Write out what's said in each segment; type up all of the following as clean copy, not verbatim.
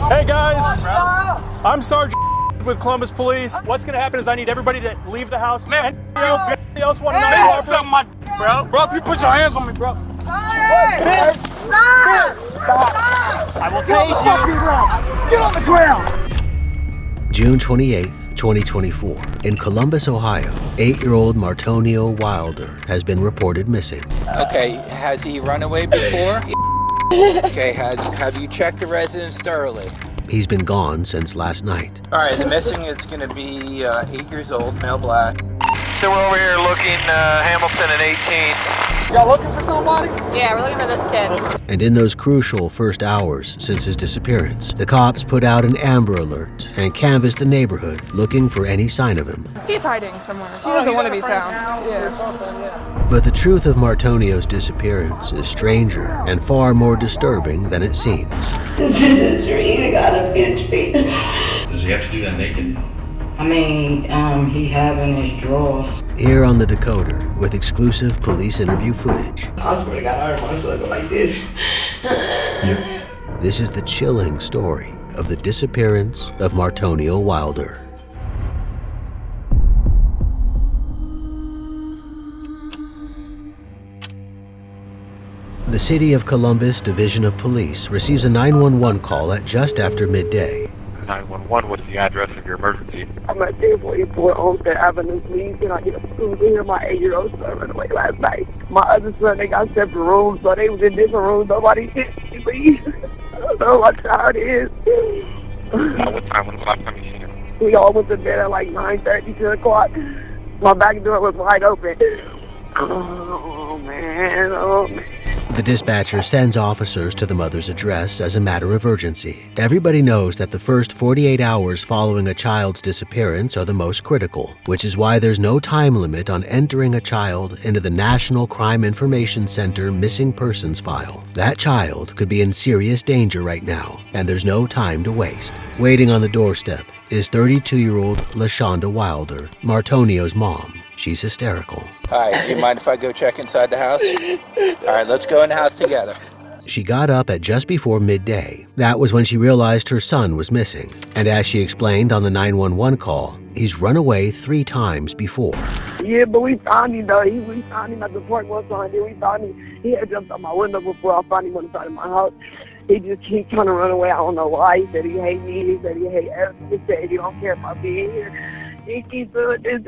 Hey guys, I'm Sergeant with Columbus Police. What's gonna happen is I need everybody to leave the house. Man, anybody else want to know? Man, suck my bro. Bro, if you put your hands on me, bro. Stop! I will tase you. Get on the ground. June 28th, 2024. In Columbus, Ohio, 8-year-old Martonio Wilder has been reported missing. Okay, has he run away before? Okay, have you checked the residence thoroughly? He's been gone since last night. All right, the missing is going to be 8 years old, male black. So we're over here looking Hamilton and 18. Y'all looking for somebody? Yeah, we're looking for this kid. And in those crucial first hours since his disappearance, the cops put out an Amber Alert and canvassed the neighborhood looking for any sign of him. He's hiding somewhere. He doesn't want to be found. Yeah. But the truth of Martonio's disappearance is stranger and far more disturbing than it seems. This is a dream. God of good dream. Does he have to do that naked? I mean, he have in his drawers. Here on the Decoder with exclusive police interview footage. I swear to God, I heard my son go like this. This is the chilling story of the disappearance of Martonio Wilder. The City of Columbus Division of Police receives a 911 call at just after midday. 911, what's the address of your emergency? I'm at 1044 Olmsted Avenue, please. Can I get a school here? My 8-year-old son ran away last night. My other son, they got separate rooms, so they was in different rooms. Nobody did leave. I don't know what child is. What time? When's the last time you seen him? We all went to bed at like 9:30, 10 o'clock. My back door was wide open. Oh, man. Oh, man. The dispatcher sends officers to the mother's address as a matter of urgency. Everybody knows that the first 48 hours following a child's disappearance are the most critical, which is why there's no time limit on entering a child into the National Crime Information Center Missing Persons file. That child could be in serious danger right now, and there's no time to waste. Waiting on the doorstep is 32-year-old LaShonda Wilder, Martonio's mom. She's hysterical. All right, do you mind if I go check inside the house? All right, let's go in the house together. She got up at just before midday. That was when she realized her son was missing. And as she explained on the 911 call, he's run away 3 times before. Yeah, but we found him, though. We found him at the park one time. Then we found him. He had jumped out my window before I found him on the side of my house. He just keeps trying to run away. I don't know why. He said he hate me. He said he hate everything. He said he don't care about being here. He keeps doing this.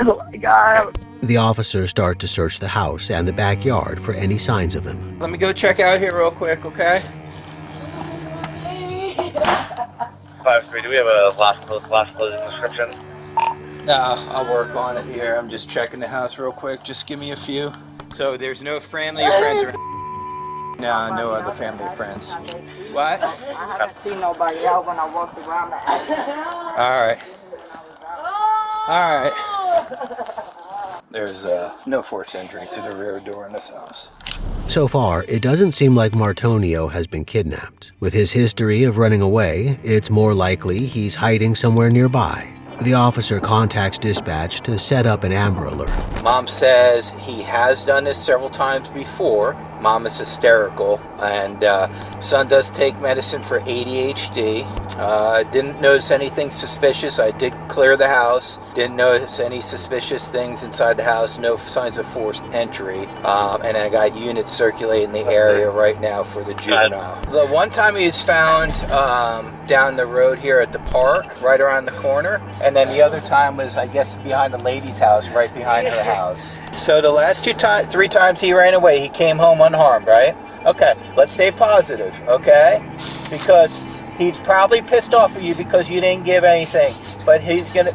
Oh, my God. The officers start to search the house and the backyard for any signs of him. Let me go check out here real quick, okay? 5-3, do we have a last closing description? No, I'll work on it here. I'm just checking the house real quick. Just give me a few. So there's no family or friends around? No, no other family or friends. What? I haven't seen nobody else when I walked around the house. All right. All right. There's no forced entry to the rear door in this house. So far, it doesn't seem like Martonio has been kidnapped. With his history of running away, it's more likely he's hiding somewhere nearby. The officer contacts dispatch to set up an Amber Alert. Mom says he has done this several times before. Mom is hysterical, and son does take medicine for ADHD. Didn't notice anything suspicious. I did clear the house. Didn't notice any suspicious things inside the house. No signs of forced entry. And I got units circulating the area right now for the juvenile. The one time he was found down the road here at the park, right around the corner. And then the other time was, I guess, behind the lady's house, right behind her house. So the last 3 times he ran away, he came home unharmed, right? Okay, let's stay positive, okay? Because he's probably pissed off at you because you didn't give anything, but he's gonna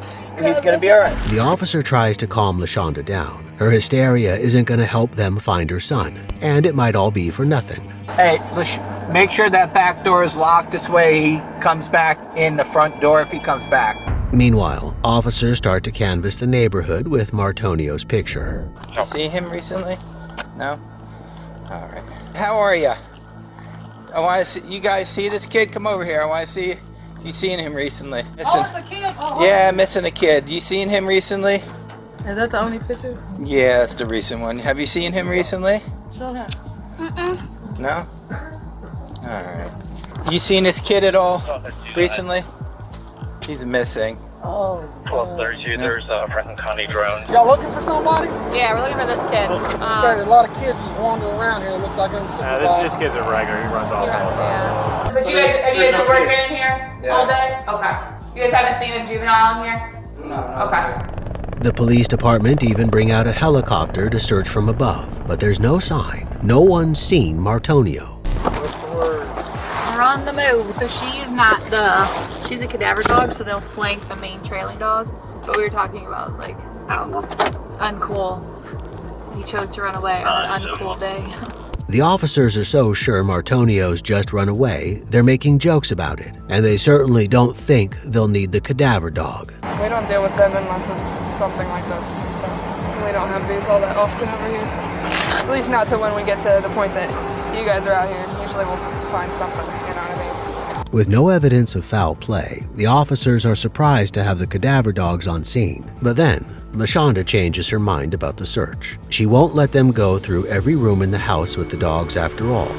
be all right. The officer tries to calm LaShonda down. Her hysteria isn't gonna help them find her son, and it might all be for nothing. Hey, make sure that back door is locked. This way he comes back in the front door if he comes back. Meanwhile, officers start to canvass the neighborhood with Martonio's picture. See him recently? No? All right. How are you? I want to see you guys. See this kid? Come over here. I want to see you seen him recently. Missing, Oh, it's a kid. Oh, yeah, missing a kid. You seen him recently? Is that the only picture? Yeah, that's the recent one. Have you seen him recently? Show him. No? All right. You seen this kid at all recently? He's missing. Oh. 1232, there's a Franklin County drone. Y'all looking for somebody? Yeah, we're looking for this kid. Sorry, a lot of kids just wandering around here. It looks like unsupervised. This kid's a regular. He runs off all the time. Yeah. But you guys, have you guys worked in here all day? Okay. You guys haven't seen a juvenile in here? No. Okay. The police department even bring out a helicopter to search from above, but there's no sign. No one's seen Martonio. We're on the move, so she's a cadaver dog, so they'll flank the main trailing dog. But we were talking about, like, how it's uncool. He chose to run away on an uncool day. The officers are so sure Martonio's just run away, they're making jokes about it, and they certainly don't think they'll need the cadaver dog. We don't deal with them unless it's something like this, so we don't have these all that often over here. At least not till when we get to the point that you guys are out here. Usually we'll find something, you know what I mean? With no evidence of foul play, the officers are surprised to have the cadaver dogs on scene. But then, LaShonda changes her mind about the search. She won't let them go through every room in the house with the dogs after all.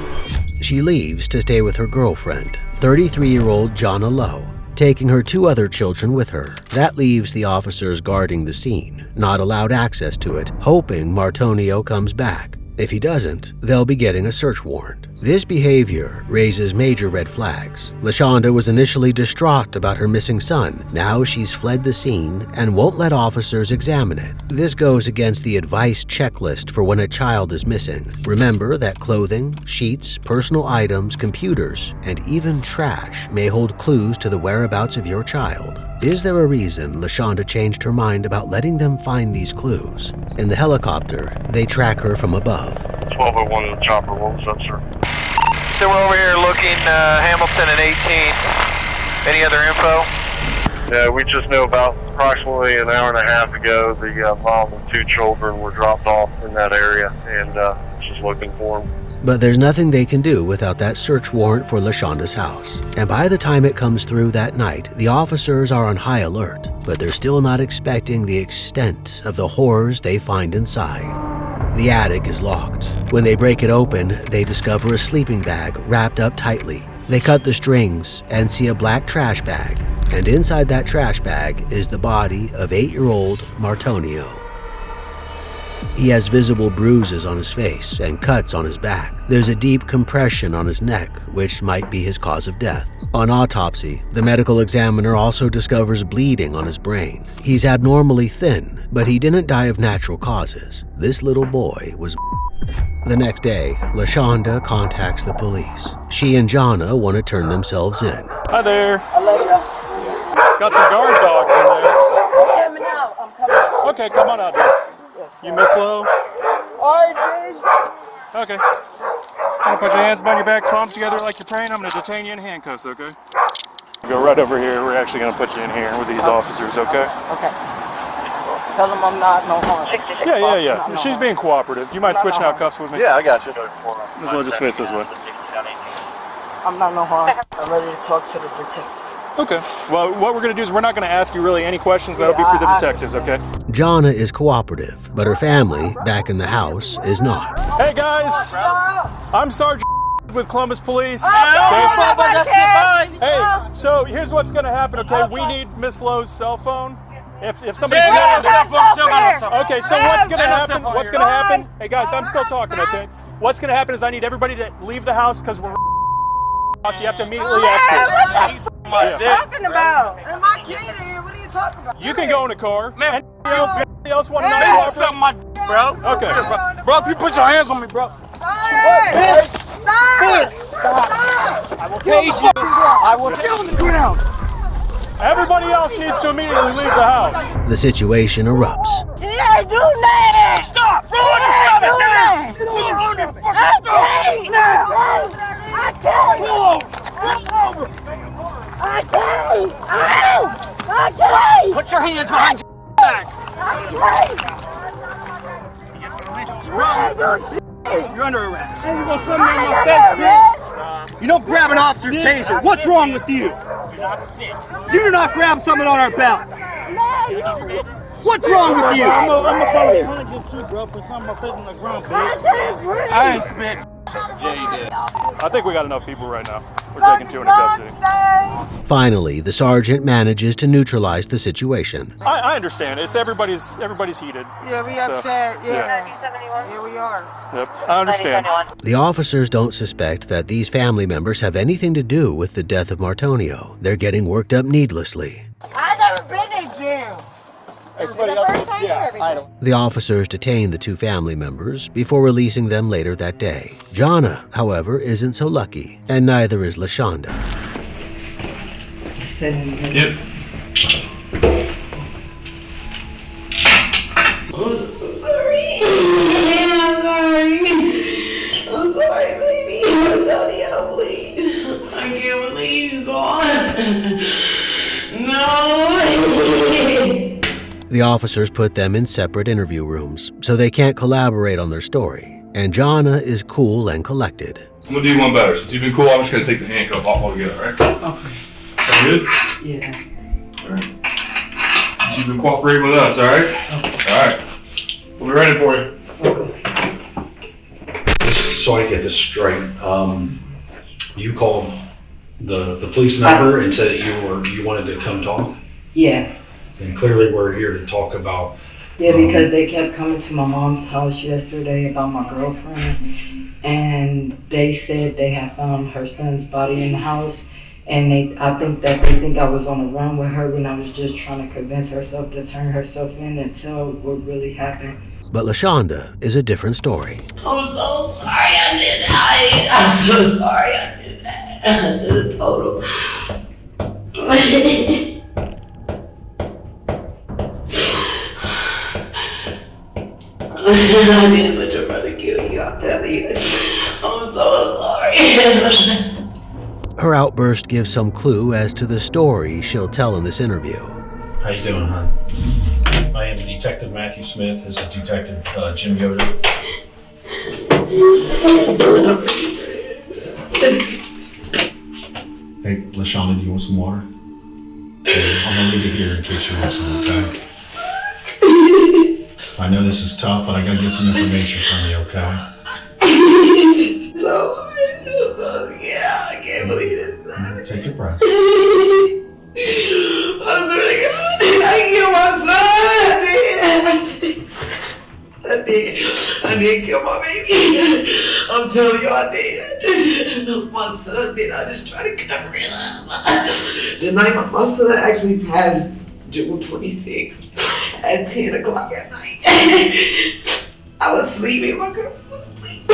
She leaves to stay with her girlfriend, 33-year-old Jonna Lowe, taking her 2 other children with her. That leaves the officers guarding the scene, not allowed access to it, hoping Martonio comes back. If he doesn't, they'll be getting a search warrant. This behavior raises major red flags. LaShonda was initially distraught about her missing son. Now she's fled the scene and won't let officers examine it. This goes against the advice checklist for when a child is missing. Remember that clothing, sheets, personal items, computers, and even trash may hold clues to the whereabouts of your child. Is there a reason LaShonda changed her mind about letting them find these clues? In the helicopter, they track her from above. 1201 chopper, what was up, sir? So we're over here looking Hamilton and 18. Any other info? Yeah, we just know about approximately an hour and a half ago, the mom and 2 children were dropped off in that area, and just looking for them. But there's nothing they can do without that search warrant for LaShonda's house. And by the time it comes through that night, the officers are on high alert, but they're still not expecting the extent of the horrors they find inside. The attic is locked. When they break it open, they discover a sleeping bag wrapped up tightly. They cut the strings and see a black trash bag, and inside that trash bag is the body of 8-year-old Martonio. He has visible bruises on his face and cuts on his back. There's a deep compression on his neck, which might be his cause of death. On autopsy, the medical examiner also discovers bleeding on his brain. He's abnormally thin, but he didn't die of natural causes. This little boy was The next day, LaShonda contacts the police. She and Jonna want to turn themselves in. Hi there. Got some guard dogs in there. Let me know. I'm coming. Okay, come on out. You Miss Lowe? Okay. I'm gonna put your hands behind your back, palms together like you're praying. I'm gonna detain you in handcuffs, okay? Go right over here. We're actually gonna put you in here with these officers, okay? Okay. Tell them I'm not no harm. Yeah. She's being cooperative. Do you mind switching out cuffs with me? Yeah, I got you. Miss Lowe, just face this way. I'm not no harm. I'm ready to talk to the detective. Okay. Well, what we're going to do is we're not going to ask you really any questions. That'll be for the detectives, okay? Jonna is cooperative, but her family, back in the house, is not. Hey, guys! I'm Sergeant with Columbus Police. Hey, so here's what's going to happen, okay? We need Miss Lowe's cell phone. If somebody's okay, so what's going to happen? What's going to happen? Hey, guys, I'm still talking, okay? What's going to happen is I need everybody to leave the house because we're you have to immediately exit. What are you talking about? And my kid here, what are you talking about? You can go in the car. Man, anybody else want to know? Man, suck my bro. Okay. Bro, you put your hands on me, bro. Stop. I will tase you. I will tase you on the ground. Everybody else needs to immediately leave the house. The situation erupts. Yeah, do that! Stop! Roll it! I can't! Put your hands behind your back. You're under arrest. You don't grab an officer's taser. What's wrong with you? You do not grab something on our belt. What's wrong with you? I'm gonna get you, bro, for coming up in the ground, bitch. I ain't spit. Yeah, he did. I think we got enough people right now. We're taking 2 into custody. Finally, the sergeant manages to neutralize the situation. I understand. It's everybody's heated. Yeah, we upset. Yeah, we are. Yep, I understand. The officers don't suspect that these family members have anything to do with the death of Martonio. They're getting worked up needlessly. I never been in jail. Everybody else, I don't. The officers detain the 2 family members before releasing them later that day. Jonna, however, isn't so lucky, and neither is LaShonda. Yep. I'm sorry, baby. Antonio, please. I can't believe he's gone. No. The officers put them in separate interview rooms, so they can't collaborate on their story, and Jonna is cool and collected. I'm gonna do one better. Since you've been cool, I'm just gonna take the handcuff off altogether, alright? Okay. Sound good? Yeah. Alright. You've been cooperating with us, alright? Okay. Alright. We'll be ready for you. Okay. So I get this straight. You called the police number and said that you wanted to come talk? Yeah. And clearly we're here to talk about... Yeah, because they kept coming to my mom's house yesterday about my girlfriend, and they said they had found her son's body in the house, and I think I was on a run with her when I was just trying to convince herself to turn herself in and tell what really happened. But LaShonda is a different story. I'm so sorry I did that. I'm so sorry I did that. I should have told him. I didn't let your brother kill you, I'll tell you. I'm so sorry. Her outburst gives some clue as to the story she'll tell in this interview. How you doing, hon? I am Detective Matthew Smith. This is Detective Jim Yoder. Hey, LaShonda, do you want some water? I'm gonna leave it here in case you want some, okay? I know this is tough, but I gotta get some information from you, okay? Yeah, I can't believe it. Take a breath. I swear to God, I killed my son. I did kill my baby. I'm telling you, I did. My son did. I just tried to cover it up. The night my son actually passed June 26th at 10 o'clock at night. I was sleeping, my girl was sleeping.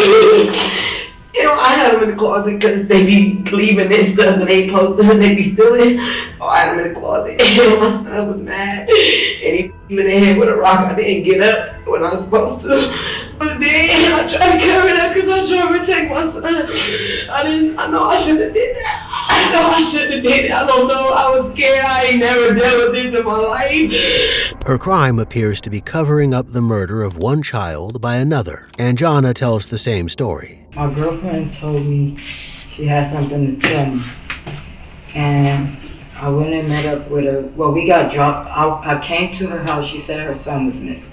You know, I had them in the closet because they be leaving this stuff and they post them and they be stealing. So I had them in the closet. And my son was mad. And he hit me in the head with a rock. I didn't get up when I was supposed to. But then I tried to cover it up because I was trying to protect my son. I know I shouldn't have did that. I know I shouldn't have did it. I don't know. I was scared. I ain't never dealt with this in my life. Her crime appears to be covering up the murder of one child by another, and Jonna tells the same story. My girlfriend told me she had something to tell me, and I went and met up with her. Well, we got dropped. I came to her house. She said her son was missing.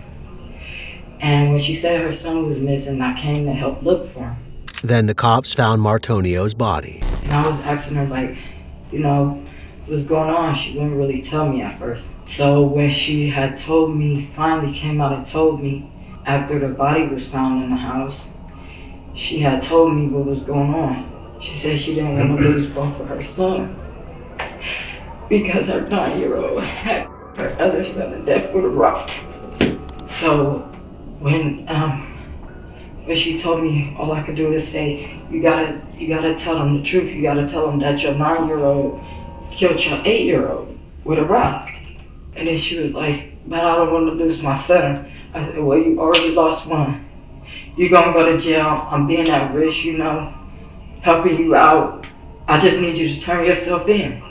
And when she said her son was missing, I came to help look for him. Then the cops found Martonio's body. And I was asking her, like, you know, what's going on? She wouldn't really tell me at first. So when she had told me, finally came out and told me, after the body was found in the house, she had told me what was going on. She said she didn't want to lose both of her sons because her 9-year-old had her other son to death with a rock. So when she told me, all I could do is say, you gotta tell them the truth. You gotta tell them that your 9-year-old killed your 8-year-old with a rock. And then she was like, but I don't want to lose my son. I said, well, you already lost one. You're gonna go to jail. I'm being at risk, you know, helping you out. I just need you to turn yourself in.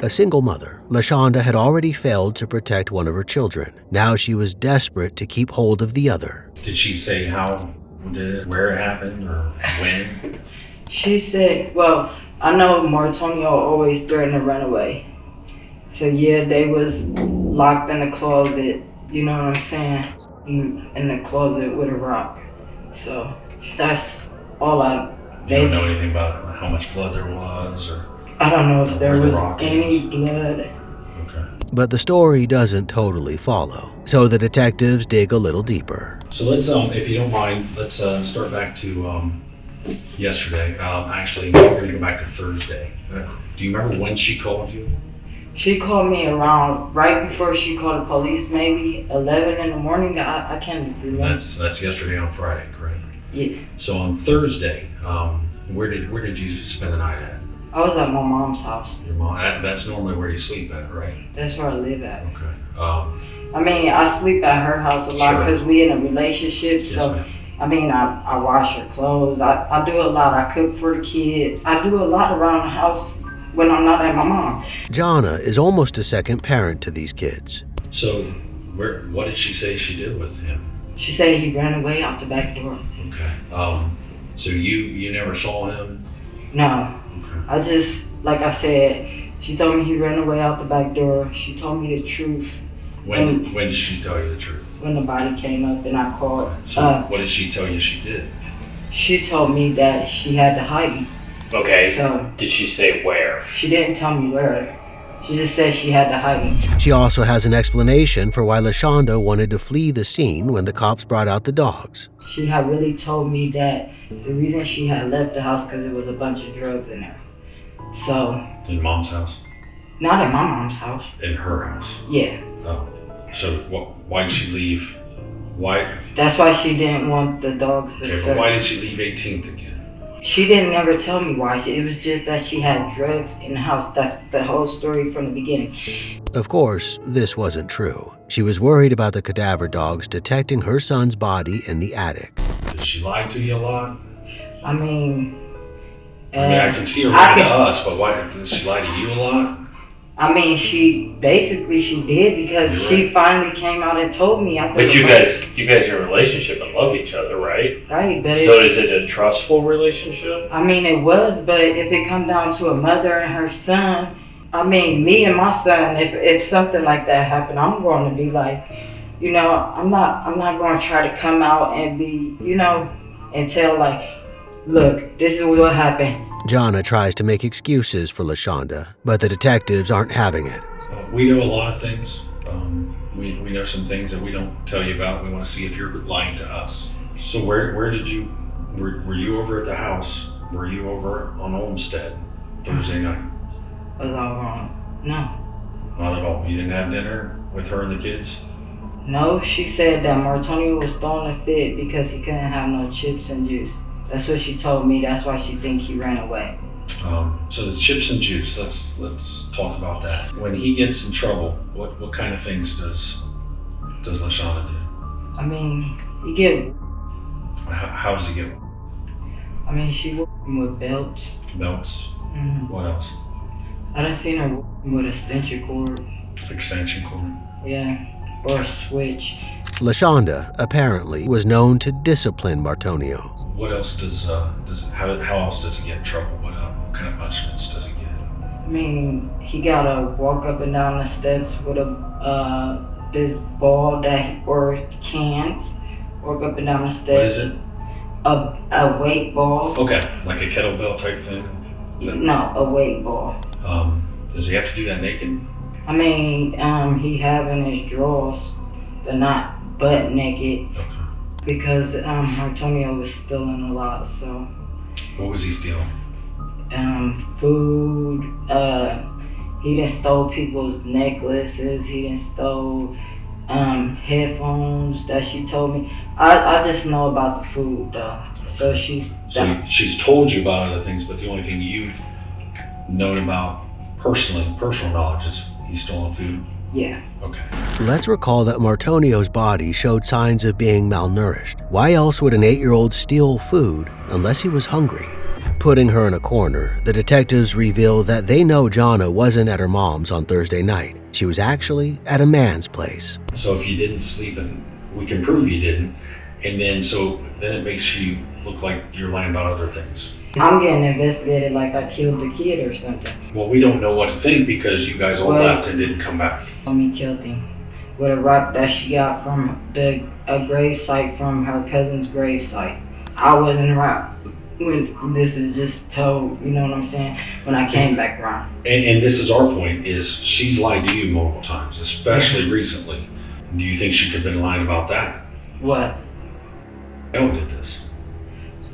A single mother, LaShonda had already failed to protect one of her children. Now she was desperate to keep hold of the other. Did she say where it happened or when? She said, well, I know Martonio always threatened to run away. So yeah, they was locked in the closet, you know what I'm saying? In the closet with a rock. So that's all I You don't know anything about how much blood there was, or I don't know if there where the was rock any is? blood. But the story doesn't totally follow, so the detectives dig a little deeper. So let's, if you don't mind, let's start back to yesterday. Actually, we're going to go back to Thursday. Do you remember when she called you? She called me around right before she called the police, maybe 11 in the morning. I can't remember. That's yesterday on Friday, correct? Yeah. So on Thursday, where did you spend the night at? I was at my mom's house. Your mom. That's normally where you sleep at, right? That's where I live at. Okay. I mean, I sleep at her house a lot Sure. because we in a relationship. Yes, So, ma'am. I mean, I wash her clothes. I do a lot. I cook for the kid. I do a lot around the house when I'm not at my mom's. Jonna is almost a second parent to these kids. So, what did she say she did with him? She said he ran away out the back door. Okay. So you never saw him? No. I just, like I said, she told me he ran away out the back door. She told me the truth. When did she tell you the truth? When the body came up and I called. So what did she tell you she did? She told me that she had to hide me. Okay. So did she say where? She didn't tell me where. She just said she had to hide me. She also has an explanation for why LaShonda wanted to flee the scene when the cops brought out the dogs. She had really told me that the reason she had left the house because there was a bunch of drugs in there. So. In mom's house? Not in my mom's house. In her house? Yeah. Oh. So why did she leave? Why? That's why she didn't want the dogs to Okay, search. but why did she leave 18th again? She didn't never tell me why. It was just that she had drugs in the house. That's the whole story from the beginning. Of course, this wasn't true. She was worried about the cadaver dogs detecting her son's body in the attic. Did she lie to you a lot? I mean, I can see her lying to us, but why did she lie to you a lot? I mean, she did because she finally came out and told me. But you guys are in a relationship and love each other, right? Right, but so is it a trustful relationship? I mean, it was, but if it come down to a mother and her son, I mean, me and my son, if something like that happened, I'm going to be like, you know, I'm not going to try to come out and be, you know, and tell like, look, this is what happened. Jonna tries to make excuses for LaShonda, but the detectives aren't having it. We know a lot of things. We know some things that we don't tell you about. We want to see if you're lying to us. So where did you, were you over at the house? Were you over on Olmsted Thursday night? Was I wrong? No. Not at all. You didn't have dinner with her and the kids? No, she said that Martonio was throwing a fit because he couldn't have no chips and juice. That's what she told me. That's why she think he ran away. So the chips and juice, let's talk about that. When he gets in trouble, what kind of things does LaShonda do? I mean, he get. How does he get? I mean, she working with belts. Belts? Mm-hmm. What else? I done seen her working with extension cord. Extension cord? Yeah, or a switch. LaShonda, apparently, was known to discipline Martonio. What else how else does he get in trouble? What kind of punishments does he get? I mean, he gotta walk up and down the steps with this ball or cans. Walk up and down the steps. What is it? A weight ball. Okay, like a kettlebell type thing? No, a weight ball. Does he have to do that naked? I mean, he have in his drawers, but not butt naked. Okay. Because Antonio was stealing a lot, so. What was he stealing? Food. He done stole people's necklaces. He done stole headphones that she told me. I just know about the food though. So she's told you about other things, but the only thing you've known about personal knowledge is he's stolen food? Yeah. Okay. Let's recall that Martonio's body showed signs of being malnourished. Why else would an 8-year-old steal food unless he was hungry? Putting her in a corner, the detectives reveal that they know Jonna wasn't at her mom's on Thursday night. She was actually at a man's place. So if you didn't sleep, and we can prove you didn't, and then it makes you look like you're lying about other things. I'm getting investigated like I killed the kid or something. Well, we don't know what to think because you guys all left and didn't come back. Me killed him with a rock that she got from a grave site from her cousin's grave site. I wasn't around. when this is just told, you know what I'm saying, when I came back around. And this is our point, is she's lied to you multiple times, especially recently. Do you think she could have been lying about that? What? Who did this?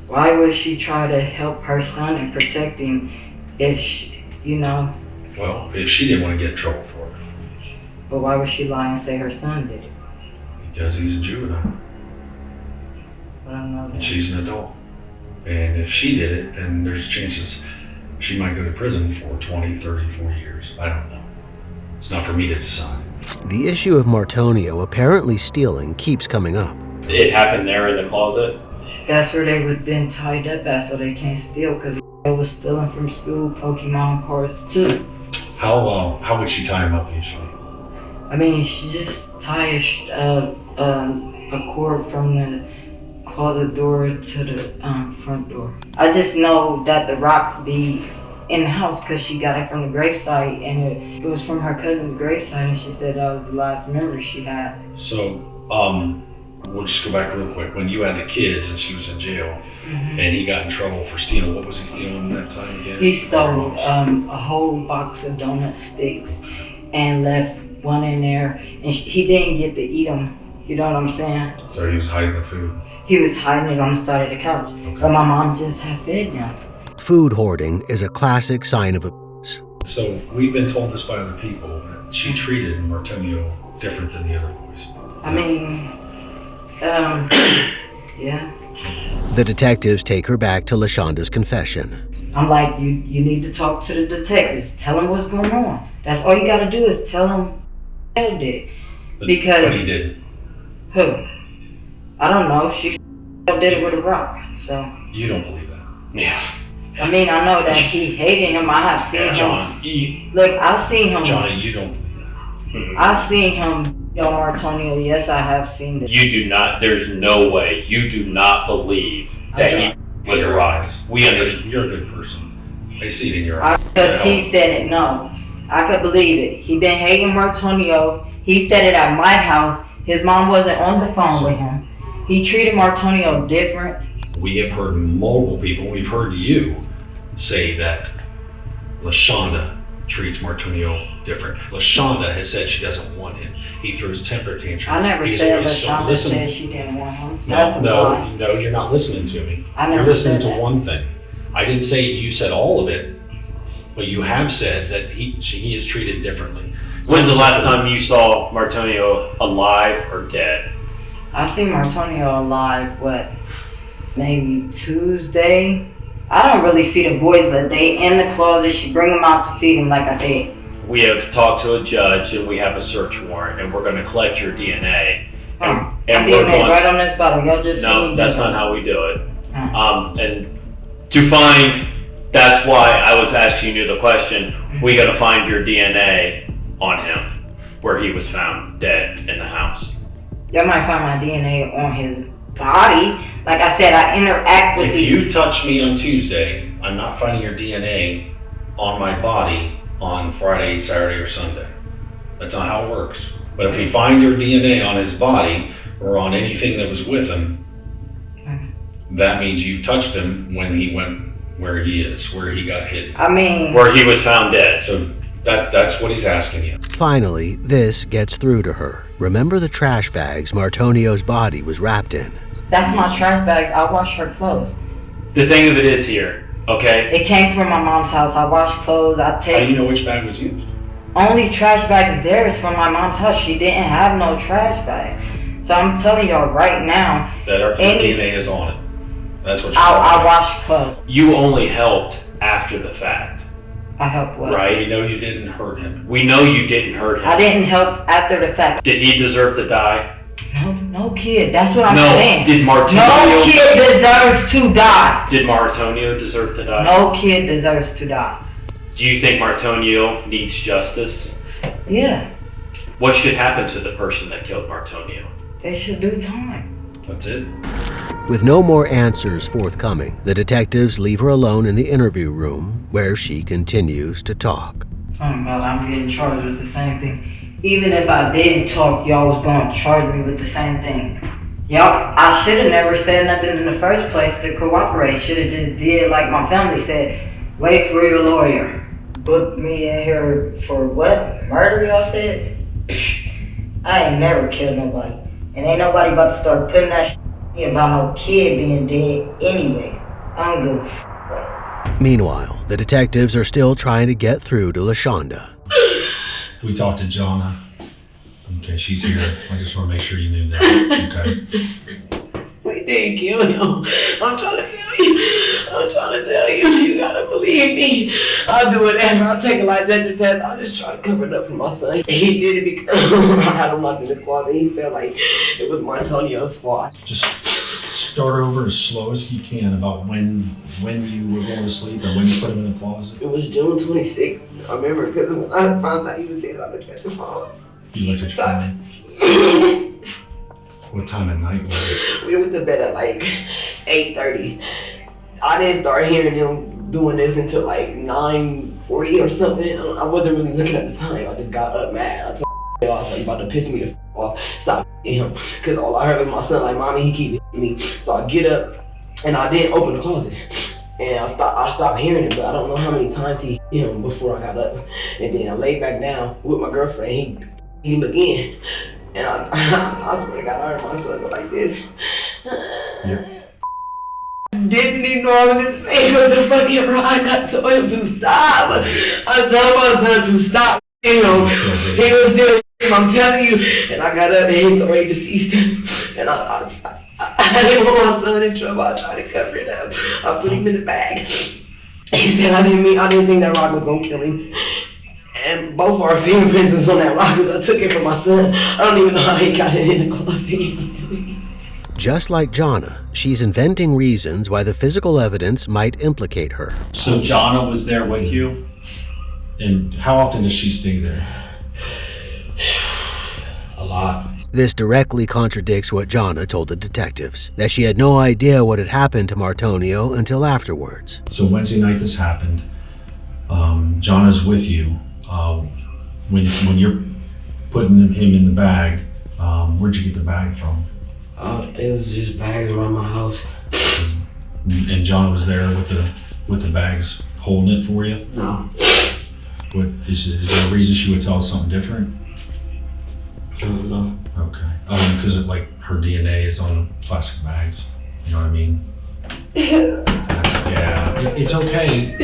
Why would she try to help her son and protect him if she, you know? Well, if she didn't want to get in trouble for it. But why would she lie and say her son did it? Because he's a juvenile. I don't know that. And she's an adult. And if she did it, then there's chances she might go to prison for 20, 30, 40 years. I don't know. It's not for me to decide. The issue of Martonio apparently stealing keeps coming up. It happened there in the closet? That's where they would have been tied up at, so they can't steal, because they was stealing from school Pokemon cards too. How would she tie him up usually? I mean, she just tie a cord from the closet door to the front door. I just know that the rock be in the house because she got it from the gravesite, and it was from her cousin's gravesite, and she said that was the last memory she had. So, we'll just go back real quick. When you had the kids and she was in jail, and he got in trouble for stealing, what was he stealing that time again? He stole a whole box of donut sticks and left one in there, and he didn't get to eat them. You know what I'm saying? So he was hiding the food? He was hiding it on the side of the couch, but my mom just had fed them. Food hoarding is a classic sign of abuse. So we've been told this by other people that she treated Martonio different than the other boys. I mean, yeah. The detectives take her back to LaShonda's confession. I'm like, you need to talk to the detectives. Tell them what's going on. That's all you gotta do is tell them who did. Because But he did. who? I don't know. She did it with a rock, so. You don't believe that? Yeah. I mean, I know that he hated him. I have seen John, him. Look, I've seen him. Johnny, you don't believe that. I've seen him, Martonio. Yes, I have seen this. You do not, there's no way, you do not believe that he was a rock. We understand. You're a good person. I see it in your eyes. Because he said it, no. I could believe it. He been hating Martonio. He said it at my house. His mom wasn't on the phone with him. He treated Martonio different. We have heard multiple people, we've heard you say that LaShonda treats Martonio different. LaShonda has said she doesn't want him. He throws temper tantrums. I never He's said always so- LaShonda listen. said she didn't want him. That's a No, lie. no, you're not listening to me. I never You're listening said to that. one thing. I didn't say you said all of it, but you have said that he is treated differently. When's the last time you saw Martonio alive or dead? I seen Martonio alive, what, maybe Tuesday? I don't really see the boys, but they in the closet. She bring them out to feed them, like I said. We have talked to a judge and we have a search warrant and we're going to collect your DNA. My And we're DNA going right on this bottle. Y'all just No, seen that's it. not how we do it. And to find, that's why I was asking you the question, we got to find your DNA on him, where he was found dead in the house. Y'all might find my DNA on his body. Like I said, I interact with If these. you touch me on Tuesday, I'm not finding your DNA on my body on Friday, Saturday, or Sunday. That's not how it works. But if we find your DNA on his body or on anything that was with him, that means you touched him when he went where he is, where he got hit. I mean, where he was found dead. So that's what he's asking you. Finally, this gets through to her. Remember the trash bags Martonio's body was wrapped in. that's my trash bags. I wash her clothes. The thing of it is here, okay? It came from my mom's house. I wash clothes. I How do take. you know which bag was used? Only trash bag there is from my mom's house. She didn't have no trash bags. So I'm telling y'all right now, That our Any- DNA is on it. That's what you're I wash clothes. You only helped after the fact, I helped what? right? We know you didn't hurt him. We know you didn't hurt him. I didn't help after the fact. Did he deserve to die? No kid. That's what I'm No. saying. Did No Martonio? kid deserves to die. Did Martonio deserve to die? No kid deserves to die. Do you think Martonio needs justice? Yeah, What should happen to the person that killed Martonio? they should do time. That's it. With no more answers forthcoming, the detectives leave her alone in the interview room, where she continues to talk. Talking about I'm getting charged with the same thing. Even if I didn't talk, y'all was going to charge me with the same thing. Yup, I should have never said nothing in the first place to cooperate. Should have just did like my family said. Wait for your lawyer. Book me in here for what? Murder, y'all said? Psh, I ain't never killed nobody. And ain't nobody about to start putting that shit about no kid being dead anyways. I don't give a f. Meanwhile, the detectives are still trying to get through to LaShonda. We talked to Jonna. Okay, she's here. I just want to make sure you knew that. Okay. We didn't kill him. I'm trying to tell you. You gotta believe me. I'll do whatever. I'll take a lie detector test. I'll just try to cover it up for my son. He did it because I had him locked in the closet. He felt like it was Antonio's fault. Just start over as slow as you can about when you were going to sleep and when you put him in the closet. It was June 26th. I remember because when I found out he was dead, I looked at the phone. You looked at your phone? What time of night was it? We went to bed at like 8:30. I didn't start hearing them doing this until like 9:40 or something. I wasn't really looking at the time. I just got up mad. I told him I was like, about to piss me the f off. Stop him. Because all I heard was my son like, Mommy, he keep hitting me. So I get up and I didn't open the closet. And I stopped hearing it, but I don't know how many times he hit him before I got up. And then I laid back down with my girlfriend. He looked in. And I swear to God, I heard my son go like this. Yep. Didn't he know I was his face with the fucking rock? I told him to stop. I told my son to stop. You know, he was still. I'm telling you. And I got up and he was already deceased. And I didn't want my son in trouble. I tried to cover it up. I put him in the bag. He said I didn't think that rock was gonna kill him. And both our fingerprints was on that rock because I took it from my son. I don't even know how he got it in the closet. Just like Jonna, she's inventing reasons why the physical evidence might implicate her. So Jonna was there with you? And how often does she stay there? A lot. This directly contradicts what Jonna told the detectives, that she had no idea what had happened to Martonio until afterwards. So Wednesday night this happened. Jonna's with you. When you're putting him in the bag, where'd you get the bag from? It was just bags around my house. And Jonna was there with the bags holding it for you? No. What is there a reason she would tell us something different? I don't know. Okay. Because like her DNA is on plastic bags. You know what I mean? Yeah. It's okay.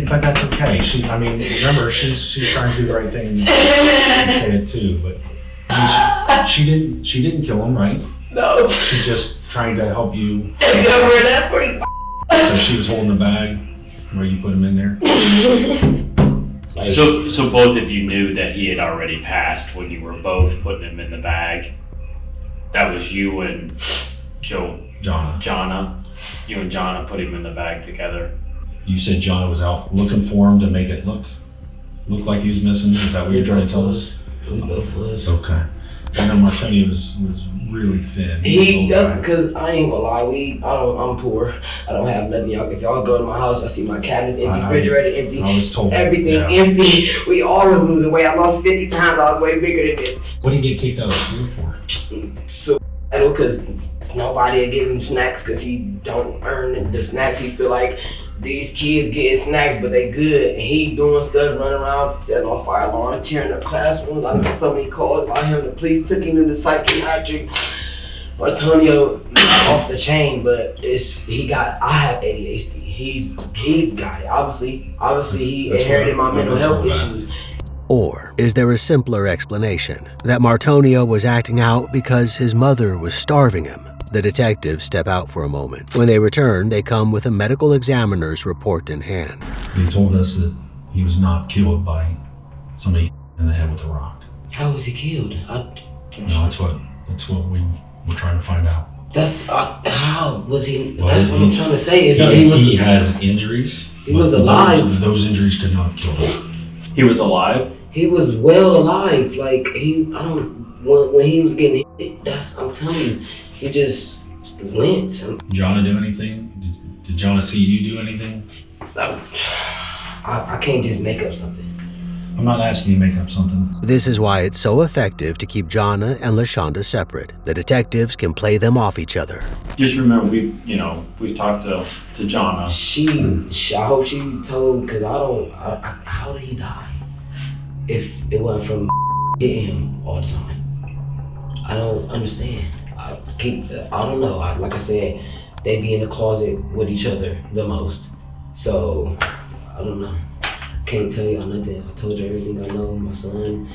But that's okay. Remember, she's trying to do the right thing and say it too. But she didn't kill him, right? No. She's just trying to help you. So she was holding the bag where you put him in there. So both of you knew that he had already passed when you were both putting him in the bag. That was you and Jonna. You and Jonna put him in the bag together. You said Jonna was out looking for him to make it look like he was missing. Is that what you're trying to tell us? We both was. Okay. I know Martonio was really thin. He does, because I ain't gonna lie, I'm poor. I don't have nothing. If y'all go to my house, y'all see my cabinets empty, refrigerator empty, I was told everything empty. We all was losing weight. I lost 50 pounds. I was way bigger than this. What did he get kicked out of school for? So, because nobody will give him snacks because he don't earn the snacks. He feel like these kids getting snacks, but they good. And he doing stuff, running around, setting on fire alarms, tearing up classrooms. I got so many calls about him. The police took him to the psychiatric. Antonio off the chain, but I have ADHD. He got it. Obviously he inherited my mental health issues. Or is there a simpler explanation, that Martonio was acting out because his mother was starving him? The detectives step out for a moment. When they return, they come with a medical examiner's report in hand. They told us that he was not killed by somebody in the head with a rock. How was he killed? No, that's what we were trying to find out. That's how was he? Well, that's what I'm trying to say. He has injuries. He was alive. Those injuries could not have killed him. He was alive? He was well alive. Like when he was getting hit, I'm telling you, he just went. Did Jonna do anything? Did Jonna see you do anything? I can't just make up something. I'm not asking you to make up something. This is why it's so effective to keep Jonna and LaShonda separate. The detectives can play them off each other. Just remember, we talked to Jonna. I hope she told, because how did he die? If it wasn't from hitting him all the time. I don't understand. I don't know. Like I said, they be in the closet with each other the most. So, I don't know. Can't tell y'all nothing. I told you everything I know. My son,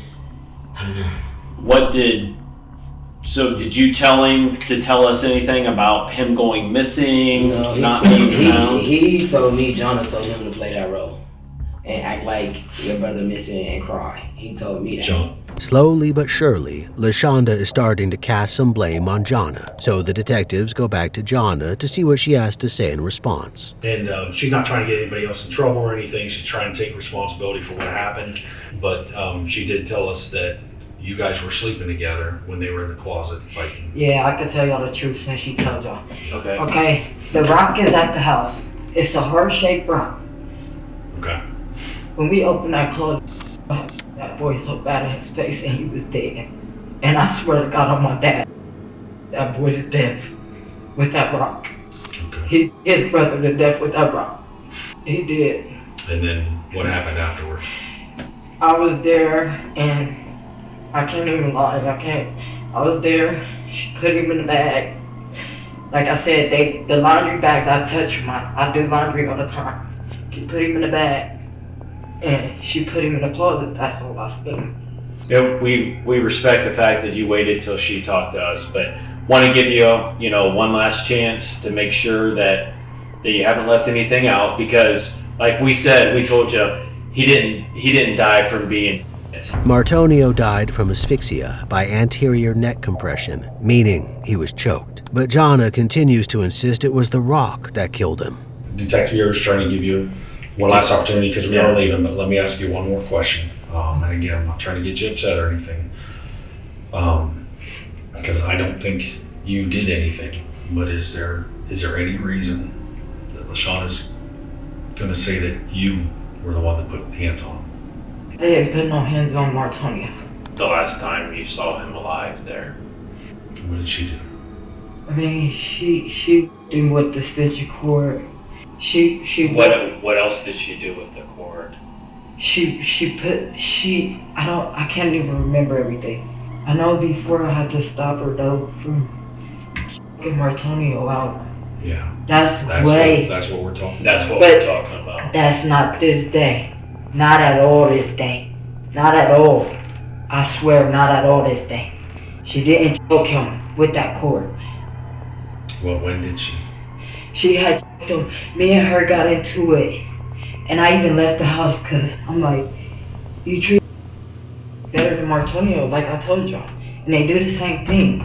I don't know. Did you tell him to tell us anything about him going missing, No, not being found? He told me, Jonah told him to play that role and act like your brother missing and cry. He told me that. Slowly but surely, LaShonda is starting to cast some blame on Jonna, so the detectives go back to Jonna to see what she has to say in response. And she's not trying to get anybody else in trouble or anything. She's trying to take responsibility for what happened. But she did tell us that you guys were sleeping together when they were in the closet fighting. Yeah, I can tell y'all the truth since she told y'all. Okay. Okay, the rock is at the house. It's a heart-shaped rock. Okay. When we opened that closet, that boy so bad in his face and he was dead. And I swear to God on my dad, that boy to death with that rock. Okay. His brother to death with that rock. He did. And then what happened afterwards? I was there and I can't even lie, I was there, she put him in the bag. Like I said, the laundry bags, I touch I do laundry all the time. She put him in the bag and she put him in the closet, that's all I seen. Yeah, we respect the fact that you waited till she talked to us, but want to give you one last chance to make sure that you haven't left anything out, because like we said, we told you he didn't die from being. Martonio died from asphyxia by anterior neck compression, meaning he was choked. But Jonna continues to insist it was the rock that killed him. Detective Year's trying to give you one last opportunity because we are leaving, but let me ask you one more question. And again, I'm not trying to get you upset or anything. Because I don't think you did anything, but is there any reason that LaShonda's going to say that you were the one that put hands on him? I didn't put no hands on Martonia. The last time you saw him alive there. What did she do? I mean, she did with the stitch of cord. What else did she do with the cord? I can't even remember everything. I know before I had to stop her though from getting Martonio out. Yeah. That's what we're talking about. That's what we're talking about. That's not this day. Not at all this day. Not at all. I swear, not at all this day. She didn't choke him with that cord. Well, when did she? She had choked him. Me and her got into it. And I even left the house because I'm like, you treat better than Martonio, like I told y'all. And they do the same thing.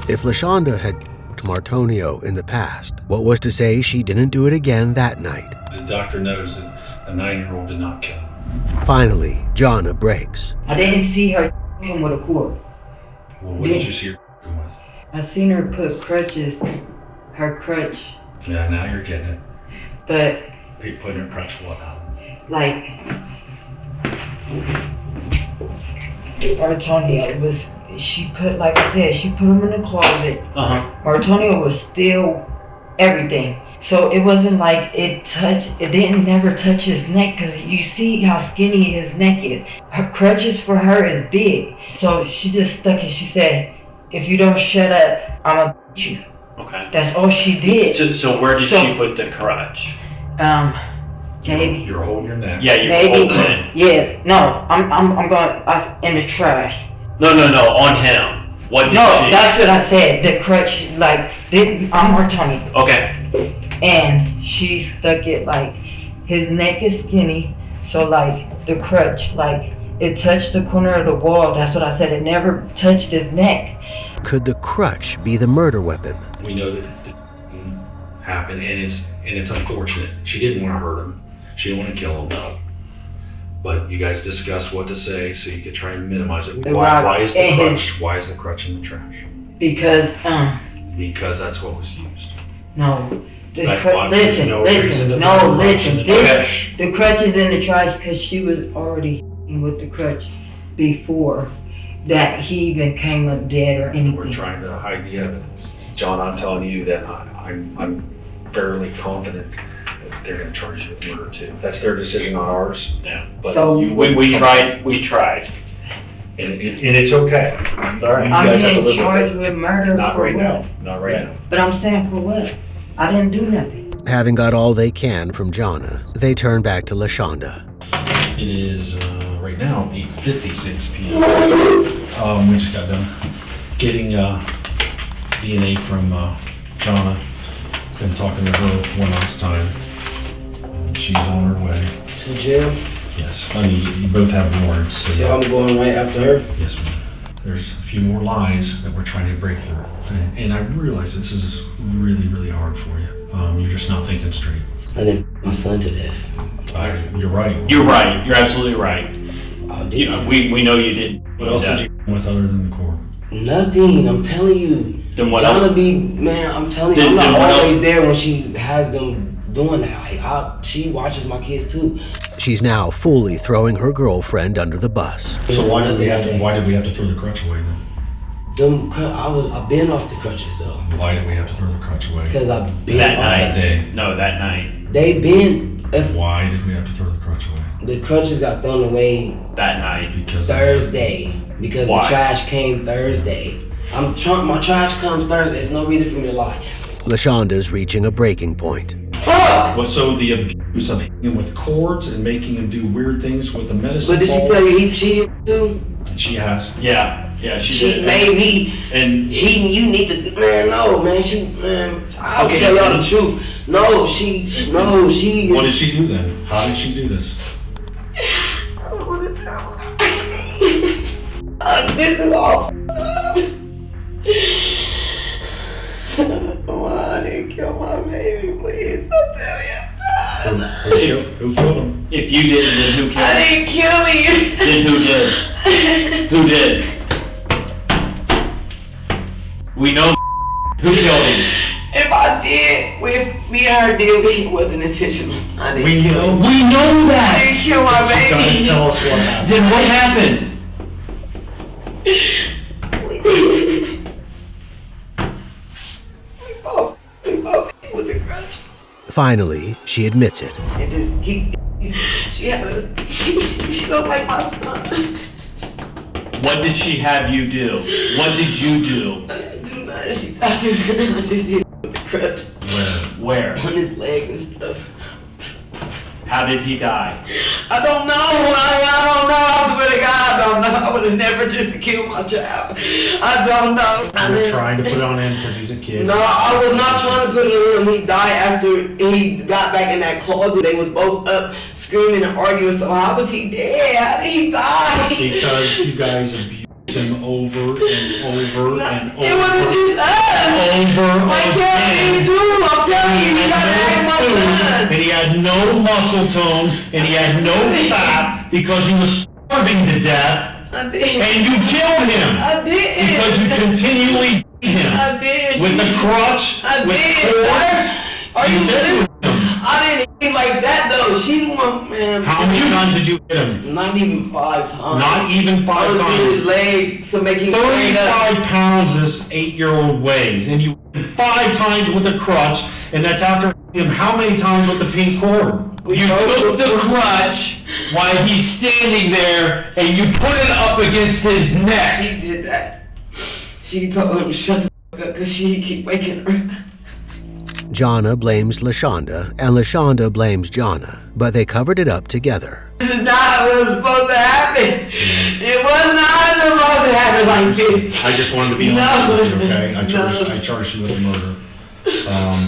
If LaShonda had choked Martonio in the past, what was to say she didn't do it again that night? The doctor knows that a 9-year-old did not kill him. Finally, Jonna breaks. I didn't see her choke him with a cord. Well, what did you see her with? I seen her put her crutch. Yeah, now you're getting it. But putting her crutch what on? Like Martonio was, she put, like I said, she put him in the closet. Martonio was still everything. So it wasn't like it didn't never touch his neck, because you see how skinny his neck is. Her crutches for her is big. So she just stuck it. She said, if you don't shut up, I'm gonna beat you. Okay. That's all she did. So where did she put the crutch? Maybe. You're holding your neck. Yeah, you're holding it. Yeah. No, I'm going in the trash. No, on him. What did she? That's what I said. The crutch, I'm Martonio. Okay. And she stuck it his neck is skinny, so the crutch, it touched the corner of the wall. That's what I said. It never touched his neck. Could the crutch be the murder weapon? We know that it didn't happen, and it's unfortunate. She didn't want to hurt him. She didn't want to kill him. But you guys discussed what to say, so you could try and minimize it. Why is the crutch in the trash? Because that's what was used. No. The crutch is in the trash because she was already with the crutch before that he even came up dead or anything. We're trying to hide the evidence. John, I'm telling you that I'm fairly confident that they're going to charge you with murder too. That's their decision, not ours. Yeah. But So- We tried. And it's okay. It's all right. You I'm guys have to being live charged with it. with murder Not for right what? now. Not right now. But I'm saying for what? I didn't do nothing. Having got all they can from Jonna, they turn back to LaShonda. It is right now 8:56 p.m. We just got done getting DNA from Jonna. Been talking to her one last time. And she's on her way. To jail? Yes. Honey, you both have warrants. So So I'm going right after her? yes, ma'am. There's a few more lies that we're trying to break through. And I realize this is really, really hard for you. You're just not thinking straight. I didn't my son to death. You're right. You're right. You're absolutely right. did We know you did. What else did you do with other than the court? Nothing, I'm telling you. Then what else? Man, I'm telling you, Then I'm not what always else? there when she has them doing that. She watches my kids too. She's now fully throwing her girlfriend under the bus. So why did we have to throw the crutch away then? I've been off the crutches though. Why did we have to throw the crutch away? Because I've been That off night. That day. No, that night. They been. Why did we have to throw the crutch away? The crutches got thrown away That night. Because Thursday. Because Why? the trash came Thursday. My trash comes Thursday. There's no reason for me to lie. LaShonda's reaching a breaking point. Fuck! Well, so the abuse of him with cords and making him do weird things with the medicine But did she ball? tell you he cheated too? She has. Yeah, she She did. made me. And You need to. Man, no, man. I'll Okay, tell y'all the truth. No, she. What did she do then? How did she do this? I don't want to tell her. This is all. Come on, I didn't kill my baby, please. Don't tell me Who killed him? if you didn't, then who killed I him? didn't kill me. Then who did? Who did? We know who killed him. If I did, if me and her did, it wasn't intentional. I didn't kill him. We know I that. didn't kill my You gotta baby. tell us what happened. Then what happened? We both with the grudge. Finally, she admits it. And she don't like my son. What did she have you do? What did you do? I didn't do nothing. She thought she was gonna just hit him with the crutch Where? on his leg and stuff. How did he die? I don't know. I don't know. I swear to God, I don't know. I would have never just killed my child. I don't know. You're trying to put it on him because he's a kid. No, I was not trying to put it on him. He died after he got back in that closet. They was both up screaming and arguing. So how was he dead? How did he die? Because you guys abused him over and over and over. It wasn't just us. Over My again. family too. I'm telling you, you gotta ask my son. And he had no muscle tone, and he had no fat because he was starving to death. I did. And you killed him. I did. Because you continually beat him. I did. With the crutch, I with did. cords. Are you did kidding? it with him. I didn't hit like that though. She's one man. How many times did you hit him? Not even 5 times. Not even 5 I was times. hitting his legs to make him stand up. 35 pounds this 8-year-old weighs, and you hit him 5 times with a crutch, and that's after hitting him how many times with the pink cord? You took the crutch while he's standing there and you put it up against his neck. She did that. She told him to shut the fuck up because she keep waking her. Jonna blames LaShonda, and LaShonda blames Jonna, but they covered it up together. This is not what was supposed to happen. It was not supposed to happen like this. I just wanted to be honest with you, okay? I charged you with a murder.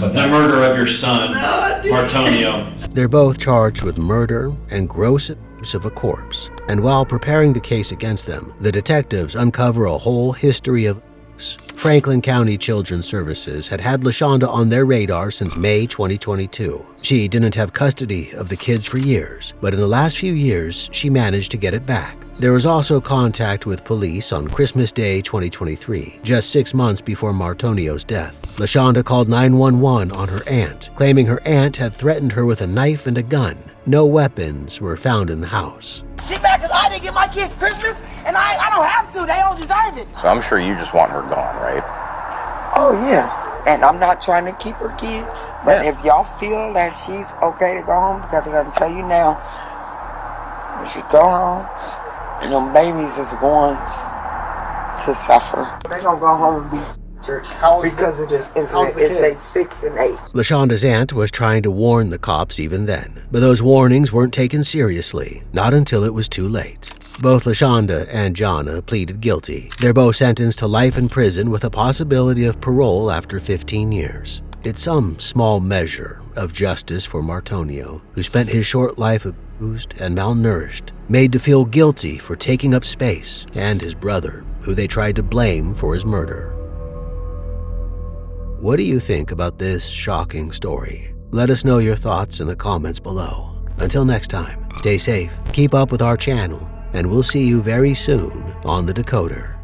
But The murder of your son, Martonio. They're both charged with murder and gross abuse of a corpse. And while preparing the case against them, the detectives uncover a whole history of abuse. Franklin County Children's Services had LaShonda on their radar since May 2022. She didn't have custody of the kids for years, but in the last few years, she managed to get it back. There was also contact with police on Christmas Day 2023, just 6 months before Martonio's death. LaShonda called 911 on her aunt, claiming her aunt had threatened her with a knife and a gun. No weapons were found in the house. She mad because I didn't get my kids Christmas, and I don't have to. They don't deserve it. So I'm sure you just want her gone, right? Oh, yeah. And I'm not trying to keep her kid. But if y'all feel that she's okay to go home, because I gotta tell you now, when she go home, and them babies is going to suffer. They gonna go home and be church because of this incident if they 6 and 8. LaShonda's aunt was trying to warn the cops even then, but those warnings weren't taken seriously, not until it was too late. Both LaShonda and Jonna pleaded guilty. They're both sentenced to life in prison with a possibility of parole after 15 years. It's some small measure of justice for Martonio, who spent his short life abused and malnourished, made to feel guilty for taking up space, and his brother, who they tried to blame for his murder. What do you think about this shocking story? Let us know your thoughts in the comments below. Until next time, stay safe, keep up with our channel, and we'll see you very soon on the Decoder.